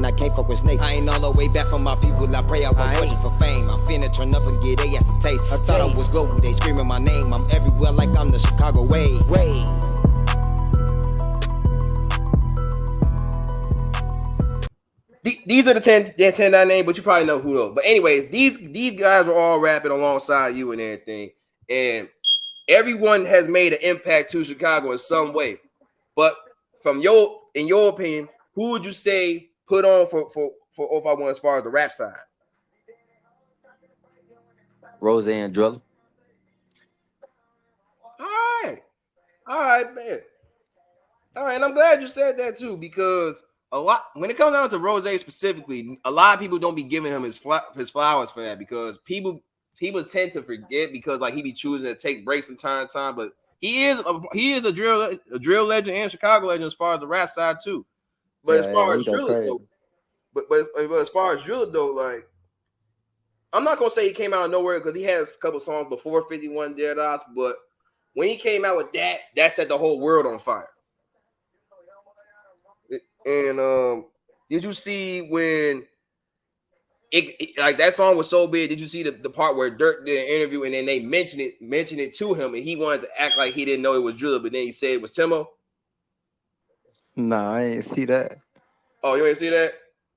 I can't fuck with snakes. I ain't all the way back from my people, I pray I won't fortune for fame. I'm finna turn up and get they ass a taste. I thought I was global, they screaming my name. I'm everywhere like I'm the Chicago way. These are the 10 I named, but you probably know who those. But anyways, these guys are all rapping alongside you and everything, and everyone has made an impact to Chicago in some way. But in your opinion, who would you say put on for 051 as far as the rap side? Rose and Drilla. All right, man. All right, and I'm glad you said that too, because a lot when it comes down to Rose specifically, a lot of people don't be giving him his flowers for that, because people tend to forget, because like he be choosing to take breaks from time to time, but he is a drill legend and Chicago legend as far as the rap side too. But as far as Drilla though, but as far as Drilla though, like I'm not gonna say he came out of nowhere, because he has a couple songs before 51 Dead Odds, but when he came out with that set the whole world on fire. And did you see when it like that song was so big? Did you see the part where Durk did an interview and then they mentioned it to him, and he wanted to act like he didn't know it was Drilla, but then he said it was Timo? Nah, I ain't see that. Oh, you ain't see that?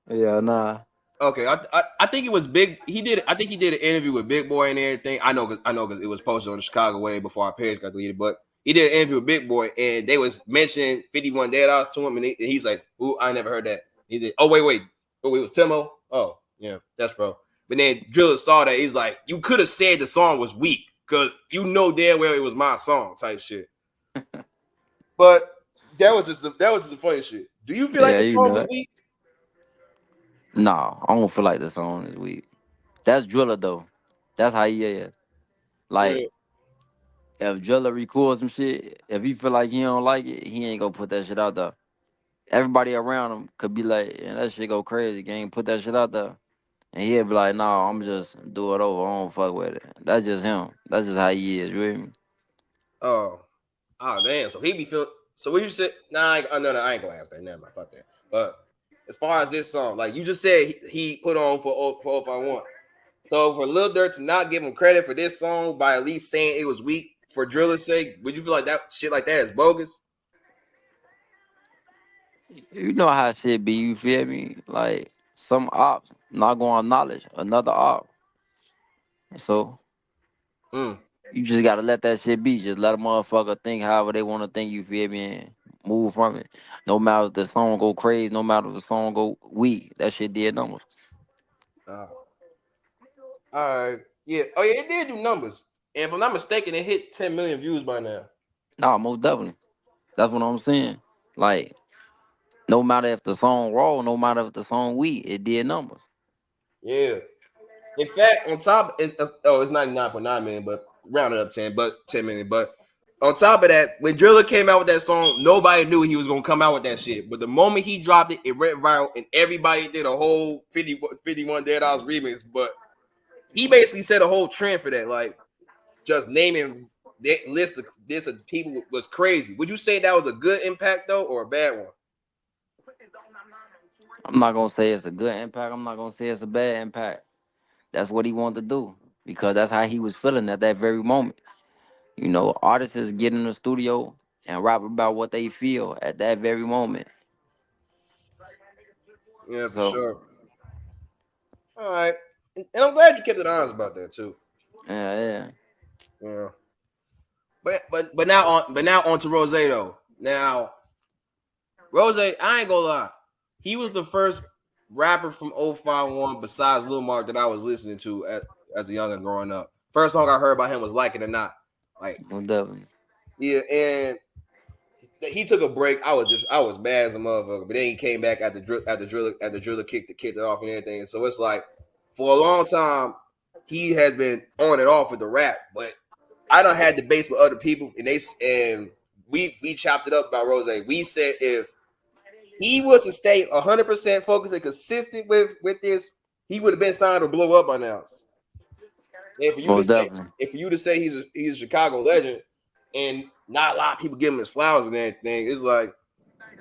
Yeah, nah. Okay, I think it was big. I think he did an interview with Big Boy and everything. I know because it was posted on the Chicago way before our page got deleted, but he did an interview with Big Boy, and they was mentioning 51 Dead Odds to him, and he's like, "Ooh, I never heard that." He did. Oh wait, it was Timo. Oh yeah, that's bro. But then Drilla saw that, he's like, "You could have said the song was weak, because you know damn well it was my song," type shit. But that was just the funny shit. Do you feel like the song was weak? Nah, I don't feel like the song is weak. That's Drilla though. That's how he is. Like, if Drilla records some shit, if he feel like he don't like it, he ain't gonna put that shit out there. Everybody around him could be like, yeah, that shit go crazy, gang, put that shit out there. And he'll be like, nah, I'm just do it over. I don't fuck with it. That's just him. That's just how he is, you hear me? Oh damn. So he be feeling. So what you said? Nah, no, I ain't gonna ask that. Never mind, fuck that. But as far as this song, like you just said, he put on for 051. So for Lil Durk to not give him credit for this song by at least saying it was weak for Drilla's sake, would you feel like that shit like that is bogus? You know how shit be, you feel me? Like, some ops not gonna acknowledge another op. So you just gotta let that shit be. Just let a motherfucker think however they wanna think, you feel me, and move from it. No matter if the song go crazy, no matter if the song go weak, that shit did numbers. All right. Yeah. Oh yeah, it did do numbers. And if I'm not mistaken, it hit 10 million views by now. Nah, most definitely. That's what I'm saying. Like, no matter if the song raw, no matter if the song weak, it did numbers. Yeah. In fact, on top, it's 99.9 million, but rounded up 10 million. But on top of that, when Drilla came out with that song, nobody knew he was gonna come out with that shit. But the moment he dropped it, it went viral, and everybody did a whole 51 Dead Odds remix. But he basically set a whole trend for that. Like, just naming that list of this of people was crazy. Would you say that was a good impact though, or a bad one? I'm not gonna say it's a good impact. I'm not gonna say it's a bad impact. That's what he wanted to do, because that's how he was feeling at that very moment. You know, artists get in the studio and rap about what they feel at that very moment. Yeah, for sure. All right, and I'm glad you kept it honest about that too. Yeah. But now on to Rose though. Now, Rose, I ain't gonna lie, he was the first rapper from 051 besides Lil Mark that I was listening to as a youngin' growing up. First song I heard by him was Like It or Not. Like, Definitely. Yeah, and he took a break. I was mad as a motherfucker, but then he came back at the Drilla kicked it off and everything. And so it's like, for a long time, he has been on and off with the rap, but I done had debates with other people, and we chopped it up about Rose. We said if he was to stay 100% focused and consistent with this, he would have been signed to blow up by now. And for you to say he's a Chicago legend, and not a lot of people give him his flowers and everything, it's like,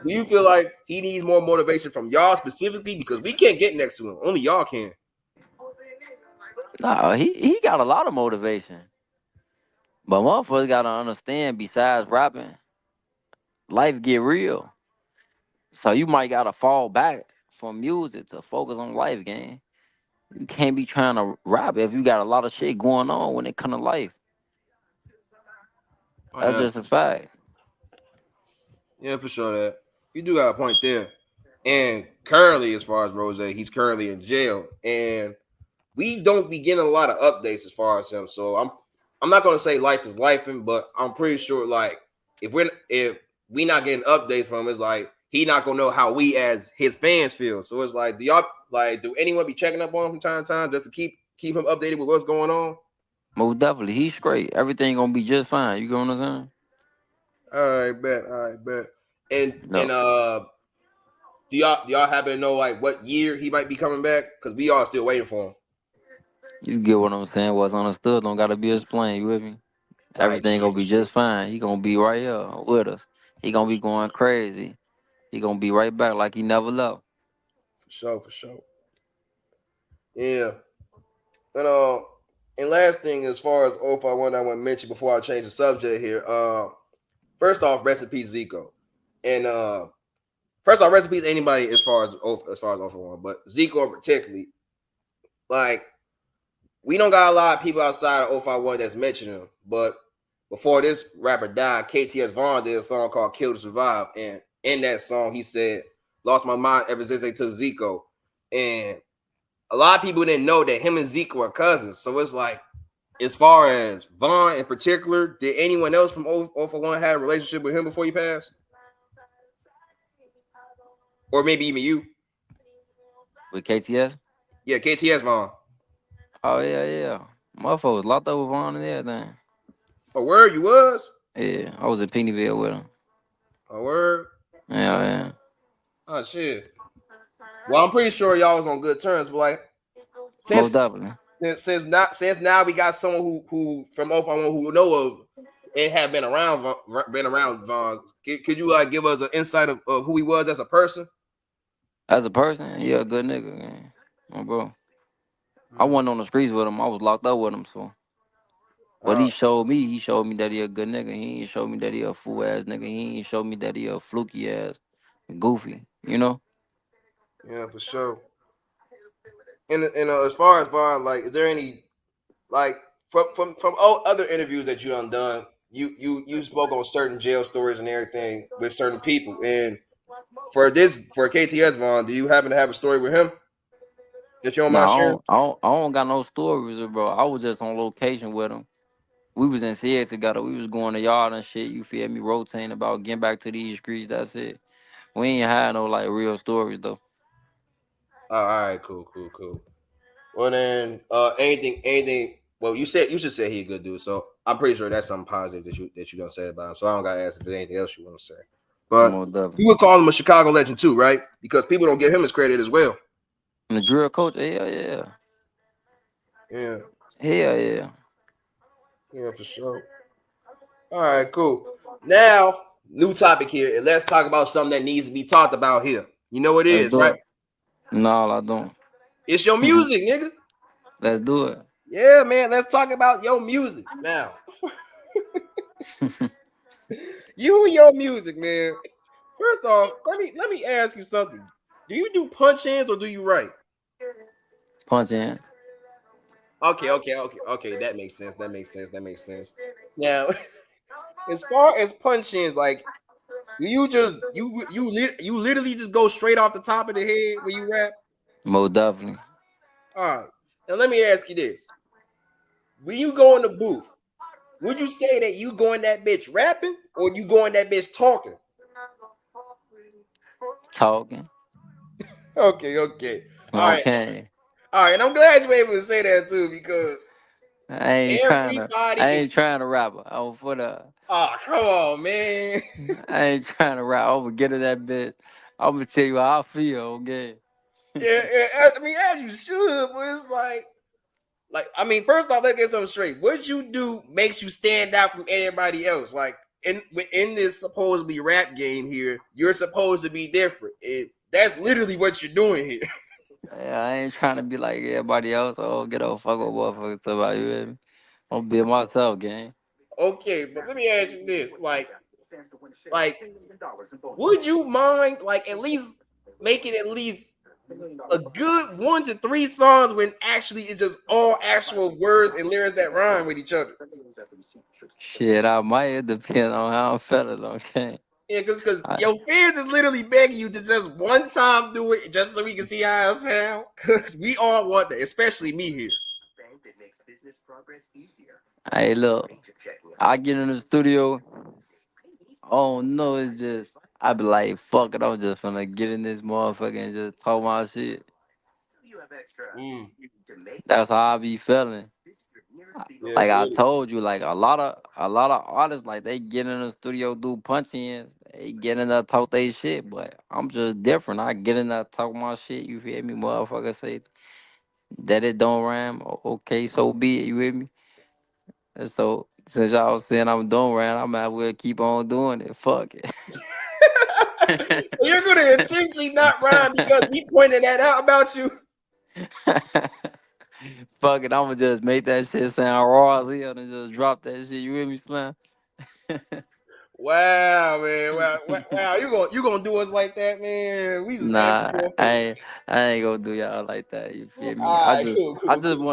Do you feel like he needs more motivation from y'all specifically? Because we can't get next to him. Only y'all can. Nah, he got a lot of motivation. But motherfuckers gotta understand, besides rapping, life get real. So you might gotta fall back from music to focus on life, gang. You can't be trying to rap if you got a lot of shit going on when it come to life. Oh, That's yeah, just a fact. yeah, for sure. That you do got a point there. And currently, as far as Rose, he's currently in jail, and we don't be getting a lot of updates as far as him. So I'm not gonna say life is lifing, but I'm pretty sure like if we not getting updates from him, it's like he not gonna know how we as his fans feel. So it's like, do anyone be checking up on him from time to time just to keep him updated with what's going on? Most definitely, he's straight. Everything gonna be just fine. You get what I'm saying? All right, bet. All right, bet. And No, do y'all happen to know like what year he might be coming back? Because we all still waiting for him. you get what I'm saying. What's understood don't gotta be explained. You with me? Type Everything shit. gonna be just fine. He gonna be right here with us. He gonna For be sure. going crazy. He gonna be right back like he never left. For sure. For sure. Yeah. And and last thing, as far as 051, I want to mention before I change the subject here. First off, rest in peace, Zico. And first off, rest in peace anybody as far as 051, but Zico particularly. Like we don't got a lot of people outside of 051 that's mentioning him. But before this rapper died, KTS Vaughn did a song called "Kill to Survive," and in that song he said, "Lost my mind ever since they took Zico," and a lot of people didn't know that him and Zico are cousins. So it's like, as far as Vaughn in particular, did anyone else from 041 have a relationship with him before he passed? Or maybe even you? With KTS? Yeah, KTS Vaughn. Oh yeah. Motherfucker was locked up with Vaughn and everything. A word you was? Yeah, I was in Pennyville with him. A word? Yeah. Oh shit. Well, I'm pretty sure y'all was on good terms, but like since Most definitely. since now we got someone who from 051 who know of and have been around Vaughn. Could you like give us an insight of who he was as a person? As a person, he a good nigga, man. Oh, bro. I Mm. wasn't on the streets with him. I was locked up with him, so. What Uh, he showed me that he a good nigga. He ain't showed me that he a fool ass nigga. He ain't showed me that he a fluky ass, goofy. You know? yeah, for sure. And as far as Vaughn, like, is there any like from all other interviews that you done? You spoke on certain jail stories and everything with certain people. And for KTS Vaughn, do you happen to have a story with him that you don't Nah, mind sharing? I don't got no stories, bro. I was just on location with him. We was in CX together. We was going to yard and shit. You feel me? Rotating about getting back to these streets. That's it. We ain't had no like real stories though. Oh, all right, cool. Well then, anything. Well, you should say he a good dude. So I'm pretty sure that's something positive that you gonna say about him. So I don't gotta ask if there's anything else you want to say. But Most definitely. you would call him a Chicago legend too, right? Because people don't give him his credit as well. And the drill coach, yeah. Yeah, Yeah. yeah, for sure. All right, cool. Now, new topic here, and let's talk about something that needs to be talked about here. You know what it Let's is, do right? it. No, I don't. It's your music, nigga. Let's do it. Yeah, man. Let's talk about your music now. You and your music, man. First off, let me ask you something. Do you do punch ins or do you write? Punch in. Okay. That makes sense. Now, as far as punch ins, like you literally just go straight off the top of the head when you rap. Most definitely. All right. Now let me ask you this: when you go in the booth, would you say that you go in that bitch rapping or you go in that bitch talking? Talking. Okay. All right. Okay. All right. And I'm glad you were able to say that too because I everybody is. ain't trying to rap. I was for the Oh, come on, man. I ain't trying to rap. I'm gonna get in that bit. I'm gonna tell you how I feel, okay? Yeah. I mean, as you should, but it's like, I mean, first off, let's get something straight. What you do makes you stand out from everybody else. Like, in this supposedly rap game here, you're supposed to be different. That's literally what you're doing here. Yeah, I ain't trying to be like everybody else. Oh, get off fuck with motherfuckers about you. Hear me? I'm be myself, gang. Okay, but let me ask you this: like, would you mind like at least making at least a good 1 to 3 songs when actually it's just all actual words and lyrics that rhyme with each other? Shit, I might depend on how I'm feeling, okay? Yeah, because I, your fans is literally begging you to just one time do it just so we can see how it sound. Because we all want that, especially me here. hey, look, I get in the studio. Oh no, it's just I be like, fuck it, I'm just finna get in this motherfucker and just talk my shit. Mm, That's how I be feeling. yeah, Like I good. told you, like a lot of artists, like they get in the studio, do punch ins, they get in there talk they shit. But I'm just different. I get in there talk my shit. You feel me, motherfucker? Say that it don't rhyme. Okay, so be it. You hear me? And so since y'all saying I'm doing rhyme, I might as well keep on doing it. Fuck So you're gonna intentionally not rhyme because it. we pointed that out about you. Fuck it, I'ma just make that shit sound raw as hell and just drop that shit. You hear me, Slam? Wow, man. Wow. You gonna do us like that, man. We just asked you Nah, for a favor. I ain't gonna do y'all like that. You feel me? All right, cool, I cool, just cool.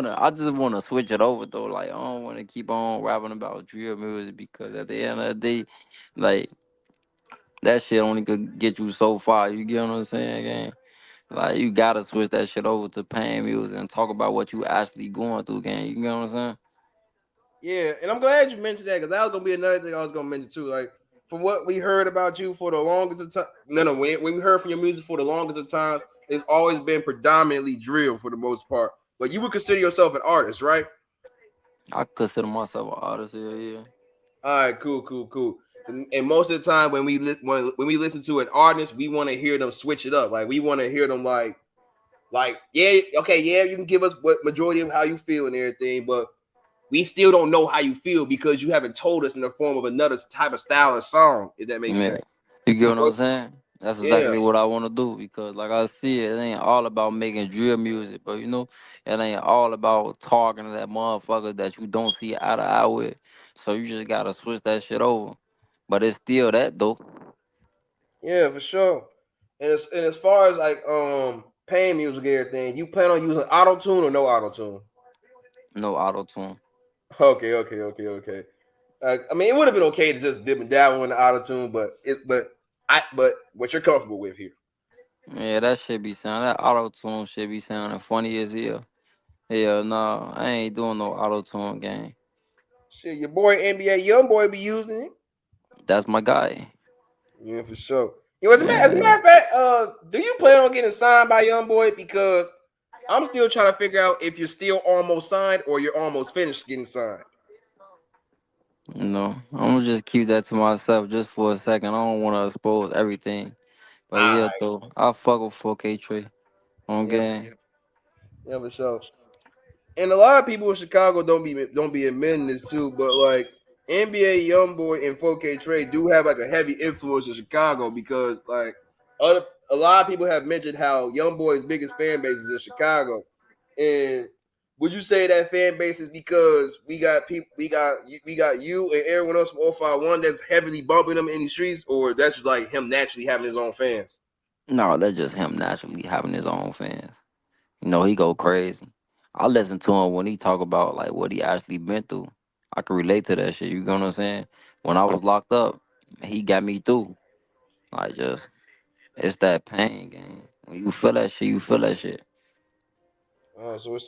wanna switch it over though. Like I don't wanna keep on rapping about drill music because at the end of the day, like that shit only could get you so far. You get what I'm saying, gang? Like you gotta switch that shit over to pain music and talk about what you actually going through, gang. You get what I'm saying? Yeah, and I'm glad you mentioned that because that was gonna be another thing I was gonna mention too. Like from what we heard about you for the longest of time, no, when we heard from your music for the longest of times, it's always been predominantly drill for the most part. But you would consider yourself an artist, right? I consider myself an artist, yeah. All right, cool, cool, cool. And most of the time when when we listen to an artist, we want to hear them switch it up. Like we want to hear them like yeah, okay, yeah, you can give us what majority of how you feel and everything, but we still don't know how you feel because you haven't told us in the form of another type of style of song, if that makes Yeah. sense. You get what So, I'm saying? That's yeah, exactly what I want to do because, like I see it ain't all about making drill music, but it ain't all about talking to that motherfucker that you don't see eye to eye with. So you just gotta switch that shit over. But it's still that though. yeah, for sure. And as far as like paying music and everything, you plan on using auto tune or no auto tune? No auto tune. Okay, okay, okay, okay. I mean, it would have been okay to just dip and dabble in the auto tune, but what you're comfortable with here. Yeah, that shit be sounding. That auto tune shit be sounding funny as hell. Hell no, I ain't doing no auto tune game. Shit, your boy NBA young boy be using it. That's my guy. Yeah, for sure. You know, as a Yeah. matter of fact, do you plan on getting signed by young boy? Because I'm still trying to figure out if you're still almost signed or you're almost finished getting signed. No, I'm gonna just keep that to myself just for a second. I don't want to expose everything. But All yeah, right. though, I fuck with 4K Trey on Yeah, game. yeah, for sure. And a lot of people in Chicago don't be admitting this too, but like NBA YoungBoy and 4K Trey do have like a heavy influence in Chicago because like a lot of people have mentioned how YoungBoy's biggest fan base is in Chicago, and would you say that fan base is because we got people we got you and everyone else from 051 that's heavily bumping them in the streets, or that's just like him naturally having his own fans? No, that's just him naturally having his own fans. He go crazy. I listen to him when he talk about like what he actually been through. I can relate to that shit. You know what I'm saying? When I was locked up, he got me through. Like just it's that pain, game. When you feel that shit, you feel that shit. So it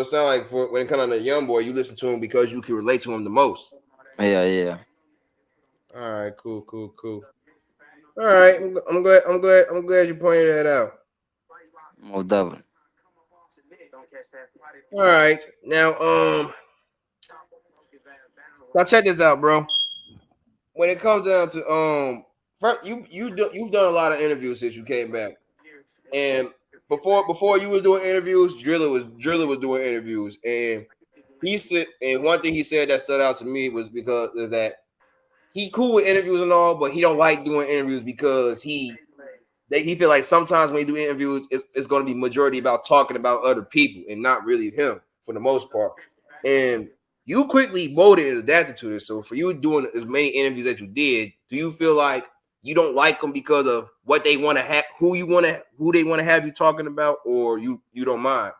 sounds like for when it comes to the young boy, you listen to him because you can relate to him the most. Yeah, yeah, All right, cool, cool, cool. All right, I'm glad you pointed that out. most definitely. All right, now check this out, bro. When it comes down to first, you've done a lot of interviews since you came back, and before you were doing interviews, Drilla was doing interviews, and he said, and one thing he said that stood out to me was because of that. he cool with interviews and all, but he don't like doing interviews because he feel like sometimes when he do interviews, it's going to be majority about talking about other people and not really him for the most part. And you quickly molded and adapted to this. So for you doing as many interviews that you did, do you feel like you don't like them because of what they want to have, who they want to have you talking about, or you don't mind?